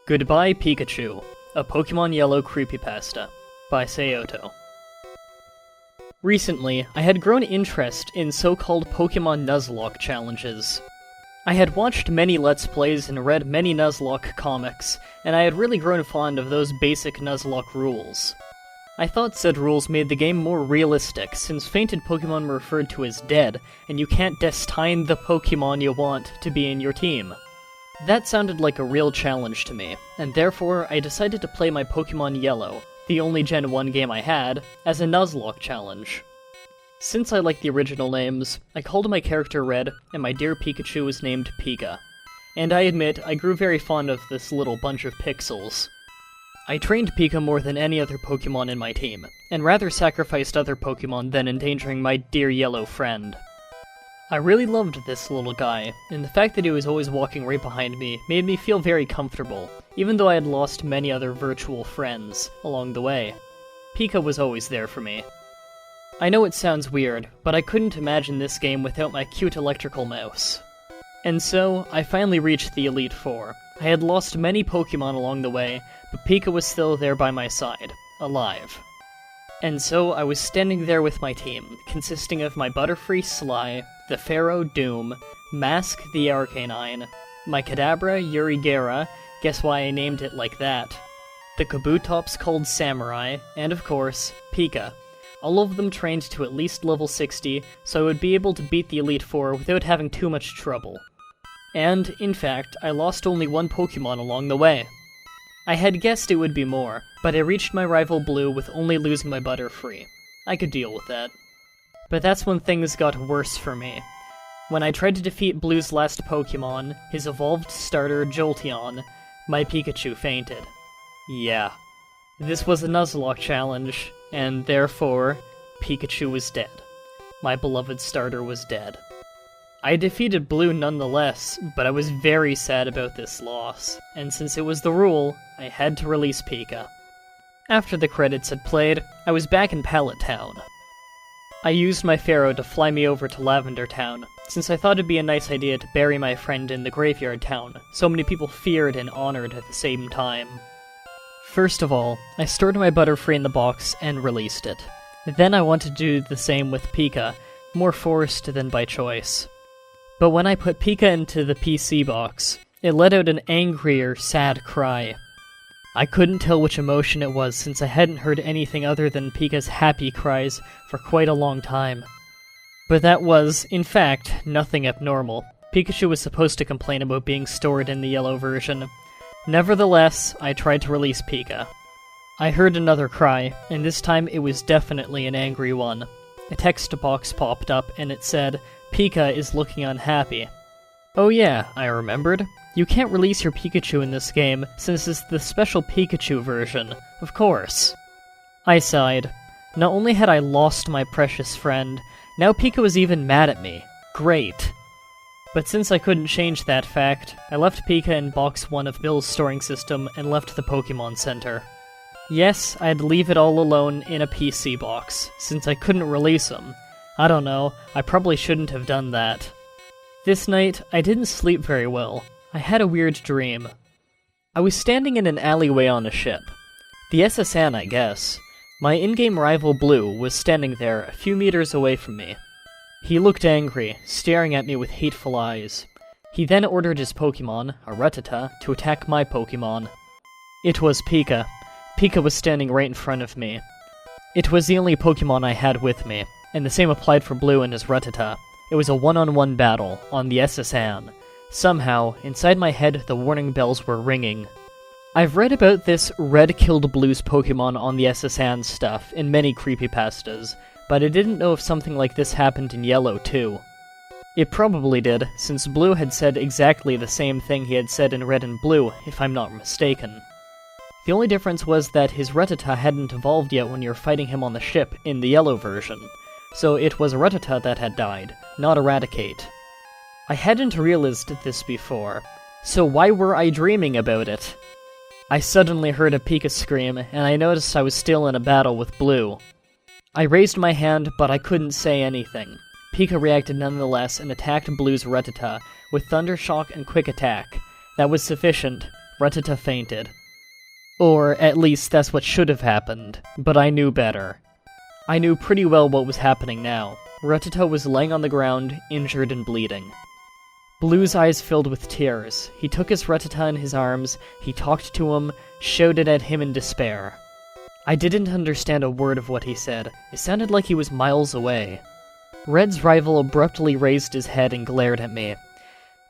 Goodbye Pikachu, a Pokemon Yellow Creepypasta, by Sayoto. Recently, I had grown interest in so-called Pokemon Nuzlocke challenges. I had watched many Let's Plays and read many Nuzlocke comics, and I had really grown fond of those basic Nuzlocke rules. I thought said rules made the game more realistic, since fainted Pokemon were referred to as dead, and you can't destine the Pokemon you want to be in your team. That sounded like a real challenge to me, and therefore I decided to play my Pokemon Yellow, the only Gen 1 game I had, as a Nuzlocke challenge. Since I like the original names, I called my character Red, and my dear Pikachu was named Pika. And I admit, I grew very fond of this little bunch of pixels. I trained Pika more than any other Pokemon in my team, and rather sacrificed other Pokemon than endangering my dear yellow friend. I really loved this little guy, and the fact that he was always walking right behind me made me feel very comfortable, even though I had lost many other virtual friends along the way. Pika was always there for me. I know it sounds weird, but I couldn't imagine this game without my cute electrical mouse. And so, I finally reached the Elite Four. I had lost many Pokemon along the way, but Pika was still there by my side, alive. And so I was standing there with my team, consisting of my Butterfree Sly, the Pharaoh Doom, Mask the Arcanine, my Kadabra Yurigera, guess why I named it like that, the Kabutops called Samurai, and of course, Pika. All of them trained to at least level 60, so I would be able to beat the Elite Four without having too much trouble. And, in fact, I lost only one Pokemon along the way. I had guessed it would be more, but I reached my rival Blue with only losing my Butterfree. I could deal with that. But that's when things got worse for me. When I tried to defeat Blue's last Pokemon, his evolved starter Jolteon, my Pikachu fainted. Yeah. This was a Nuzlocke challenge, and therefore, Pikachu was dead. My beloved starter was dead. I defeated Blue nonetheless, but I was very sad about this loss, and since it was the rule, I had to release Pika. After the credits had played, I was back in Pallet Town. I used my Pharaoh to fly me over to Lavender Town, since I thought it'd be a nice idea to bury my friend in the Graveyard Town, so many people feared and honored at the same time. First of all, I stored my Butterfree in the box and released it. Then I wanted to do the same with Pika, more forced than by choice. But when I put Pika into the PC box, it let out an angrier, sad cry. I couldn't tell which emotion it was since I hadn't heard anything other than Pika's happy cries for quite a long time. But that was, in fact, nothing abnormal. Pikachu was supposed to complain about being stored in the yellow version. Nevertheless, I tried to release Pika. I heard another cry, and this time it was definitely an angry one. A text box popped up and it said, "Pika is looking unhappy." Oh yeah, I remembered. You can't release your Pikachu in this game, since it's the special Pikachu version. Of course. I sighed. Not only had I lost my precious friend, now Pika was even mad at me. Great. But since I couldn't change that fact, I left Pika in box 1 of Bill's storing system and left the Pokemon Center. Yes, I'd leave it all alone in a PC box, since I couldn't release him. I don't know, I probably shouldn't have done that. This night, I didn't sleep very well. I had a weird dream. I was standing in an alleyway on a ship. The SSN, I guess. My in-game rival Blue was standing there a few meters away from me. He looked angry, staring at me with hateful eyes. He then ordered his Pokemon, a Rattata, to attack my Pokemon. It was Pika. Pika was standing right in front of me. It was the only Pokemon I had with me, and the same applied for Blue and his Rattata. It was a one-on-one battle on the SSN. Somehow, inside my head, the warning bells were ringing. I've read about this Red killed Blue's Pokemon on the SSN stuff in many creepypastas, but I didn't know if something like this happened in Yellow too. It probably did, since Blue had said exactly the same thing he had said in Red and Blue, if I'm not mistaken. The only difference was that his Rattata hadn't evolved yet when you were fighting him on the ship in the Yellow version, so it was a Rattata that had died, not Eradicate. I hadn't realized this before, so why were I dreaming about it? I suddenly heard a Pika scream, and I noticed I was still in a battle with Blue. I raised my hand, but I couldn't say anything. Pika reacted nonetheless and attacked Blue's Rattata with Thunder Shock and Quick Attack. That was sufficient. Rattata fainted. Or, at least, that's what should have happened, but I knew better. I knew pretty well what was happening now. Rattata was laying on the ground, injured and bleeding. Blue's eyes filled with tears. He took his Rattata in his arms, he talked to him, shouted at him in despair. I didn't understand a word of what he said. It sounded like he was miles away. Red's rival abruptly raised his head and glared at me.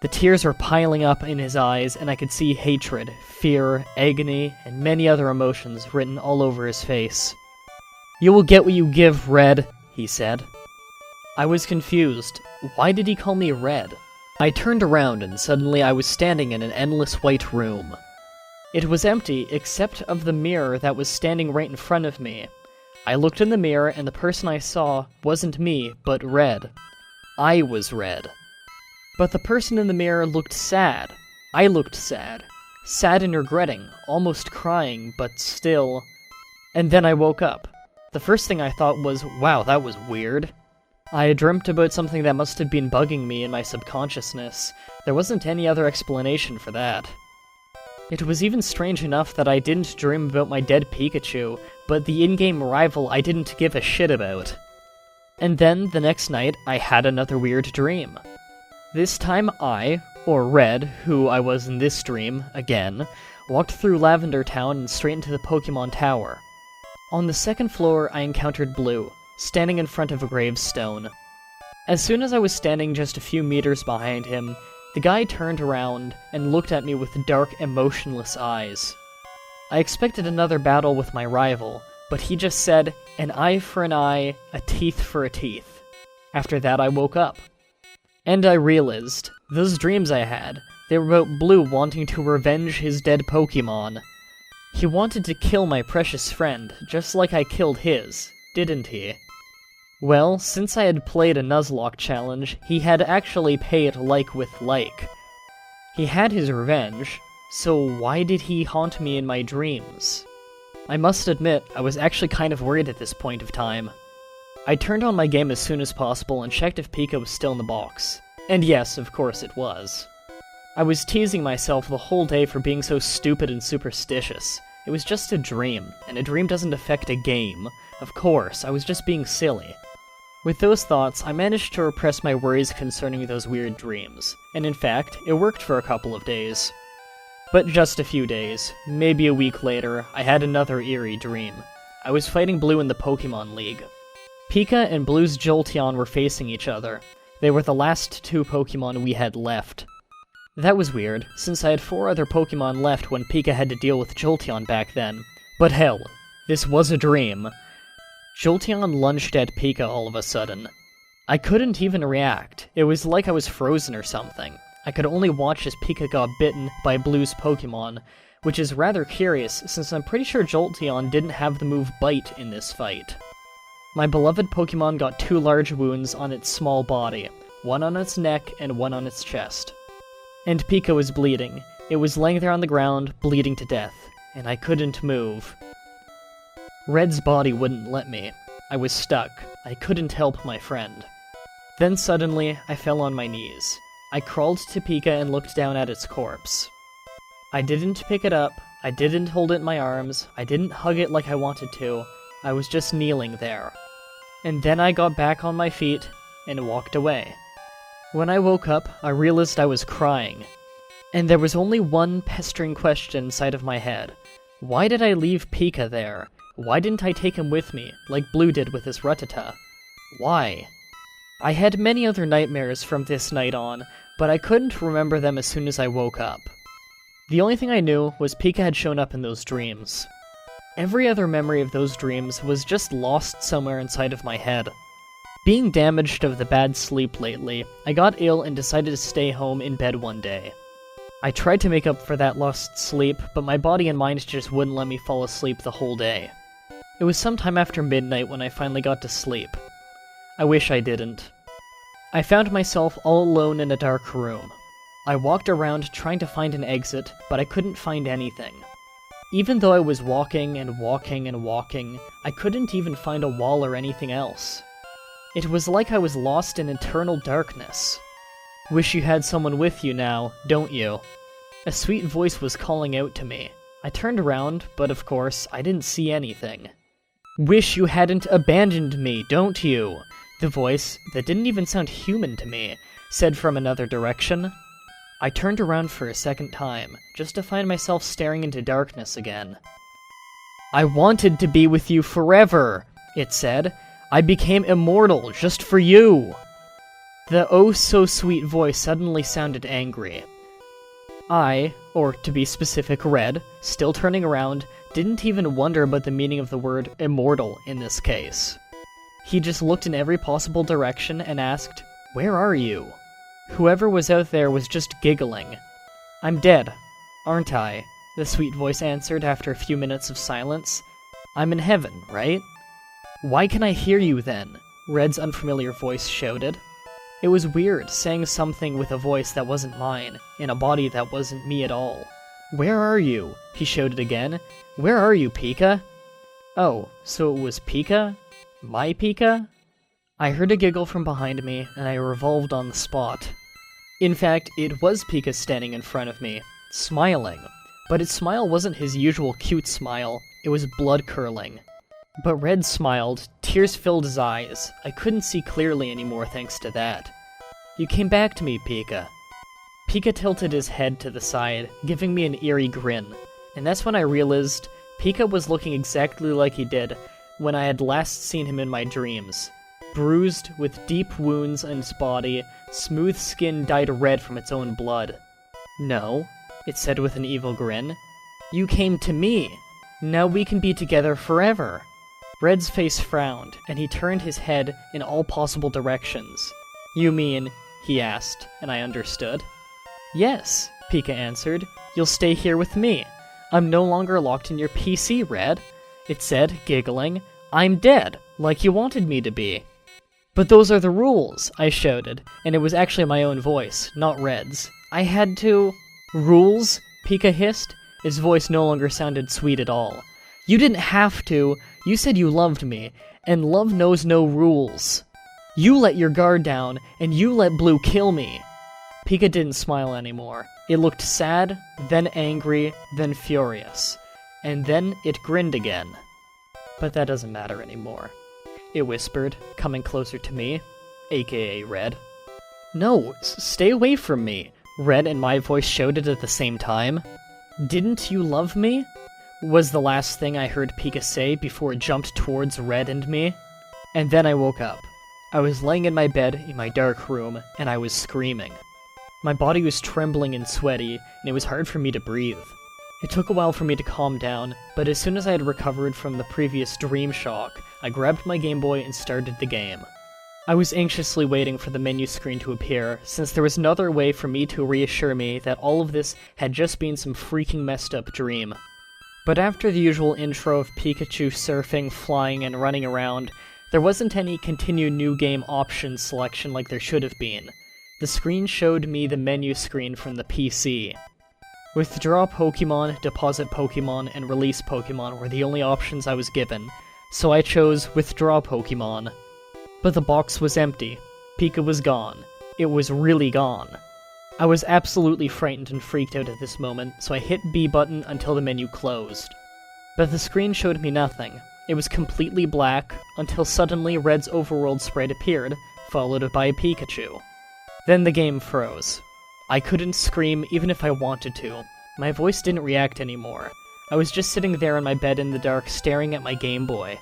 The tears were piling up in his eyes, and I could see hatred, fear, agony, and many other emotions written all over his face. "You will get what you give, Red," he said. I was confused. Why did he call me Red? I turned around, and suddenly I was standing in an endless white room. It was empty, except of the mirror that was standing right in front of me. I looked in the mirror, and the person I saw wasn't me, but Red. I was Red. But the person in the mirror looked sad. I looked sad. Sad and regretting, almost crying, but still. And then I woke up. The first thing I thought was, wow, that was weird. I had dreamt about something that must have been bugging me in my subconsciousness. There wasn't any other explanation for that. It was even strange enough that I didn't dream about my dead Pikachu, but the in-game rival I didn't give a shit about. And then, the next night, I had another weird dream. This time I, or Red, who I was in this dream, again, walked through Lavender Town and straight into the Pokémon Tower. On the second floor, I encountered Blue, standing in front of a gravestone. As soon as I was standing just a few meters behind him, the guy turned around and looked at me with dark, emotionless eyes. I expected another battle with my rival, but he just said, "An eye for an eye, a teeth for a teeth." After that, I woke up. And I realized, those dreams I had, they were about Blue wanting to revenge his dead Pokémon. He wanted to kill my precious friend, just like I killed his, didn't he? Well, since I had played a Nuzlocke challenge, he had actually paid like with like. He had his revenge, so why did he haunt me in my dreams? I must admit, I was actually kind of worried at this point of time. I turned on my game as soon as possible and checked if Pika was still in the box. And yes, of course it was. I was teasing myself the whole day for being so stupid and superstitious. It was just a dream, and a dream doesn't affect a game. Of course, I was just being silly. With those thoughts, I managed to repress my worries concerning those weird dreams, and in fact, it worked for a couple of days. But just a few days, maybe a week later, I had another eerie dream. I was fighting Blue in the Pokémon League. Pika and Blue's Jolteon were facing each other. They were the last two Pokémon we had left. That was weird, since I had 4 other Pokémon left when Pika had to deal with Jolteon back then. But hell, this was a dream. Jolteon lunged at Pika all of a sudden. I couldn't even react. It was like I was frozen or something. I could only watch as Pika got bitten by Blue's Pokémon, which is rather curious since I'm pretty sure Jolteon didn't have the move Bite in this fight. My beloved Pokémon got 2 large wounds on its small body, one on its neck and one on its chest. And Pika was bleeding. It was laying there on the ground, bleeding to death, and I couldn't move. Red's body wouldn't let me. I was stuck. I couldn't help my friend. Then suddenly, I fell on my knees. I crawled to Pika and looked down at its corpse. I didn't pick it up, I didn't hold it in my arms, I didn't hug it like I wanted to, I was just kneeling there. And then I got back on my feet and walked away. When I woke up, I realized I was crying. And there was only one pestering question inside of my head. Why did I leave Pika there? Why didn't I take him with me, like Blue did with his Rattata? Why? I had many other nightmares from this night on, but I couldn't remember them as soon as I woke up. The only thing I knew was Pika had shown up in those dreams. Every other memory of those dreams was just lost somewhere inside of my head. Being damaged of the bad sleep lately, I got ill and decided to stay home in bed one day. I tried to make up for that lost sleep, but my body and mind just wouldn't let me fall asleep the whole day. It was sometime after midnight when I finally got to sleep. I wish I didn't. I found myself all alone in a dark room. I walked around trying to find an exit, but I couldn't find anything. Even though I was walking and walking and walking, I couldn't even find a wall or anything else. It was like I was lost in eternal darkness. Wish you had someone with you now, don't you? A sweet voice was calling out to me. I turned around, but of course, I didn't see anything. "Wish you hadn't abandoned me, don't you?" The voice, that didn't even sound human to me, said from another direction. I turned around for a second time, just to find myself staring into darkness again. "I wanted to be with you forever," it said. "I became immortal just for you." The oh-so-sweet voice suddenly sounded angry. I, or to be specific, Red, still turning around, didn't even wonder about the meaning of the word immortal in this case. He just looked in every possible direction and asked, "Where are you?" Whoever was out there was just giggling. "I'm dead, aren't I?" the sweet voice answered after a few minutes of silence. "I'm in heaven, right?" "Why can I hear you then?" Red's unfamiliar voice shouted. It was weird, saying something with a voice that wasn't mine, in a body that wasn't me at all. "Where are you?" he shouted again. "Where are you, Pika?" Oh, so it was Pika? My Pika? I heard a giggle from behind me, and I revolved on the spot. In fact, it was Pika standing in front of me, smiling. But its smile wasn't his usual cute smile, it was blood-curdling. But Red smiled, tears filled his eyes. I couldn't see clearly anymore thanks to that. "You came back to me, Pika." Pika tilted his head to the side, giving me an eerie grin, and that's when I realized Pika was looking exactly like he did when I had last seen him in my dreams. Bruised, with deep wounds on its body, smooth skin dyed red from its own blood. "No," it said with an evil grin. "You came to me. Now we can be together forever." Red's face frowned, and he turned his head in all possible directions. "You mean," he asked, and I understood. "Yes," Pika answered. "You'll stay here with me. I'm no longer locked in your PC, Red." It said, giggling. "I'm dead, like you wanted me to be." "But those are the rules," I shouted, and it was actually my own voice, not Red's. "I had to—" "Rules?" Pika hissed. His voice no longer sounded sweet at all. "You didn't have to. You said you loved me, and love knows no rules. You let your guard down, and you let Blue kill me." Pika didn't smile anymore. It looked sad, then angry, then furious. And then it grinned again. But that doesn't matter anymore. It whispered, coming closer to me, aka Red. "No, stay away from me," Red and my voice shouted at the same time. "Didn't you love me?" was the last thing I heard Pika say before it jumped towards Red and me. And then I woke up. I was laying in my bed in my dark room, and I was screaming. My body was trembling and sweaty, and it was hard for me to breathe. It took a while for me to calm down, but as soon as I had recovered from the previous dream shock, I grabbed my Game Boy and started the game. I was anxiously waiting for the menu screen to appear, since there was no other way for me to reassure me that all of this had just been some freaking messed up dream. But after the usual intro of Pikachu surfing, flying, and running around, there wasn't any continue new game options selection like there should have been. The screen showed me the menu screen from the PC. Withdraw Pokemon, deposit Pokemon, and release Pokemon were the only options I was given, so I chose Withdraw Pokemon. But the box was empty. Pika was gone. It was really gone. I was absolutely frightened and freaked out at this moment, so I hit B button until the menu closed. But the screen showed me nothing. It was completely black, until suddenly Red's overworld sprite appeared, followed by Pikachu. Then the game froze. I couldn't scream even if I wanted to. My voice didn't react anymore. I was just sitting there in my bed in the dark staring at my Game Boy.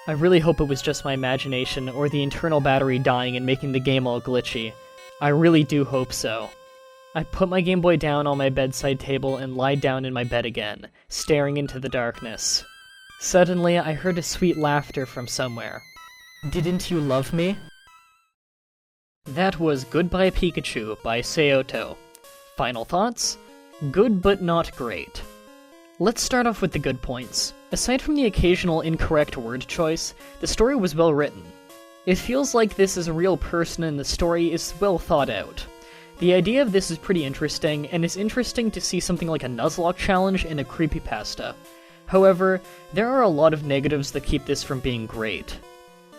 I really hope it was just my imagination or the internal battery dying and making the game all glitchy. I really do hope so. I put my Game Boy down on my bedside table and lied down in my bed again, staring into the darkness. Suddenly, I heard a sweet laughter from somewhere. "Didn't you love me?" That was Goodbye Pikachu by Seoto. Final thoughts? Good but not great. Let's start off with the good points. Aside from the occasional incorrect word choice, the story was well written. It feels like this is a real person and the story is well thought out. The idea of this is pretty interesting, and it's interesting to see something like a Nuzlocke challenge in a creepypasta. However, there are a lot of negatives that keep this from being great.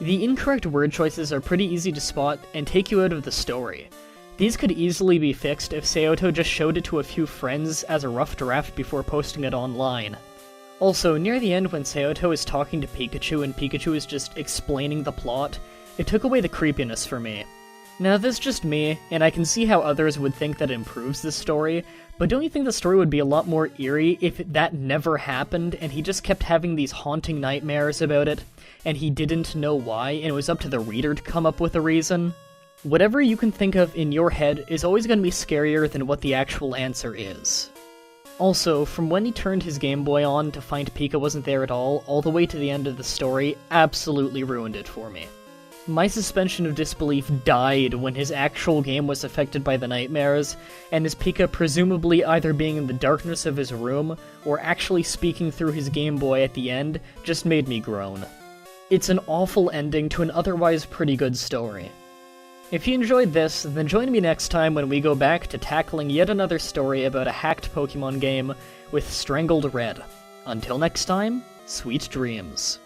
The incorrect word choices are pretty easy to spot and take you out of the story. These could easily be fixed if Seiyoto just showed it to a few friends as a rough draft before posting it online. Also, near the end when Seiyoto is talking to Pikachu and Pikachu is just explaining the plot, it took away the creepiness for me. Now, this is just me, and I can see how others would think that improves the story, but don't you think the story would be a lot more eerie if that never happened and he just kept having these haunting nightmares about it, and he didn't know why, and it was up to the reader to come up with a reason? Whatever you can think of in your head is always going to be scarier than what the actual answer is. Also, from when he turned his Game Boy on to find Pika wasn't there at all the way to the end of the story, absolutely ruined it for me. My suspension of disbelief died when his actual game was affected by the nightmares, and his Pika presumably either being in the darkness of his room, or actually speaking through his Game Boy at the end, just made me groan. It's an awful ending to an otherwise pretty good story. If you enjoyed this, then join me next time when we go back to tackling yet another story about a hacked Pokemon game with Strangled Red. Until next time, sweet dreams.